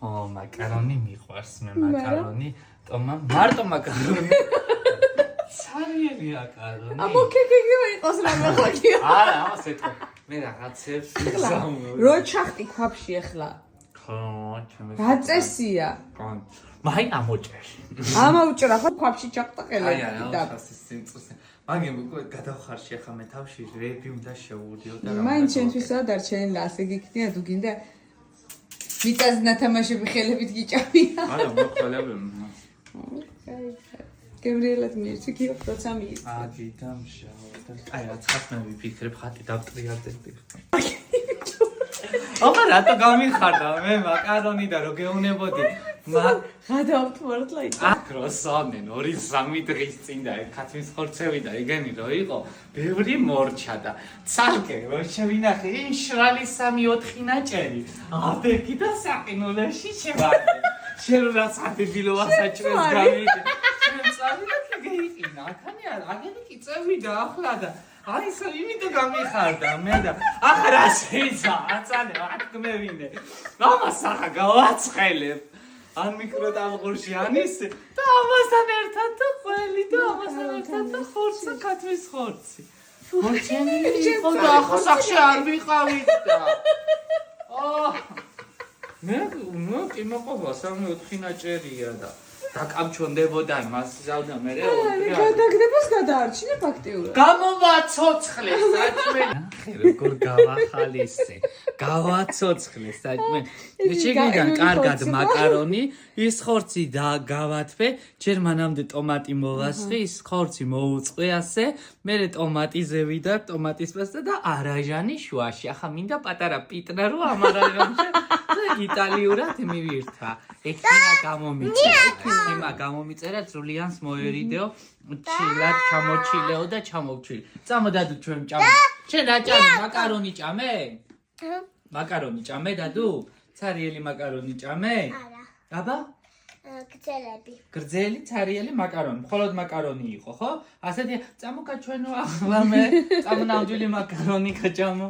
მაკარონი მიყვარს მე მაკარონი ტომა მარტო მაკარონი სარიელი აკარონი მოკეკეკი იყოს რამე ხოქი არა ამას ეთქო მე რაღაცებს ვიზამო რო ჩახტი ქვაფში ახლა ხო ჩემს გაწესია მაი ამოჭერ ამოუჭრა ხო ქვაფში ჩახტყელე და სიმწუსე მაგემ უკვე გადავხარში ახლა მე თავში რები უნდა შევუდიო და მაინც ჩვენთვისა დარჩენილი ასე გიქნია თუ გინდა მიწაზე ნათამაშები ხელებით გიჭამია არა მოხალები გებრიელად მიირჩი კიო როცა მიირჩი აგიდა მშავა აი რა ცხაც მე ვიფიქრებ ხატი დავტრიალდებდი აბა რატო გამიხარდა მე მაკარონი და რო გეუნებოდი გადავთმორდლა იცი აკროსონენ 2-3 დღის წინ და ქათმის ხორცევი და ეგენი რო იყო ბევრი მორჩა და ცალკე რო შევინახე იმ შრალი 3-4 ნაჭერი აბეგი და საყინულაში შევარდი შენ რაც ადებილო ასაჭრეს გამიდი შენ წავიდა კი გეიყინა აქანი აგენი კი წევიდა ახლა და აი სა იმით გამიხარდა მე და ახლა რა შეიძლება აწალე აკმევინე ამას ახლა გავაცხელებ ან მიკროტალღურში ან ისე და ამასთან ერთად და ყველი და ამასთან ერთად და ხორცი ქათმის ხორცი მოჩენი იყო და ახლა სახში არ ვიყავით და მე კი მოყვა 3-4 ნაჭერია და დაკამჩონდებოდა იმას ზავდა მე გადაგდებას გადაარჩინე ფაქტიურად გამოვაცოცხლე საჭმელი ახე როგორ გავახალისე გავაცოცხლე საჭმელი შეგვიდან კარგად მაკარონი ის ხორცი და გავათფე ჯერ მანამდე ტომატი მოვასხე ის ხორცი მოუწყვე ასე მერე ტომატი ზევიდა ტომატის პასტა და არაჟანი შუაში ახლა მინდა პატარა პიტრა რო ამ არაჟანში იტალიურად მივირთვა ექინა გამომიწერა ზრულიანს მოერიდეო ჩილად ჩამოჩილეო და ჩამოვჩილ წამოდადო ჩვენ ჭამე შენ რა ჭამე მაკარონი ჭამე მაკარონი ჭამე დადუ ცარიელი მაკარონი ჭამე არა აბა გრძელი ცარიელი მაკარონი მხოლოდ მაკარონი იყო ხო ასეთი წამოკა ჩვენო ახლა მე წამონავდილი მაკარონი გაჭამო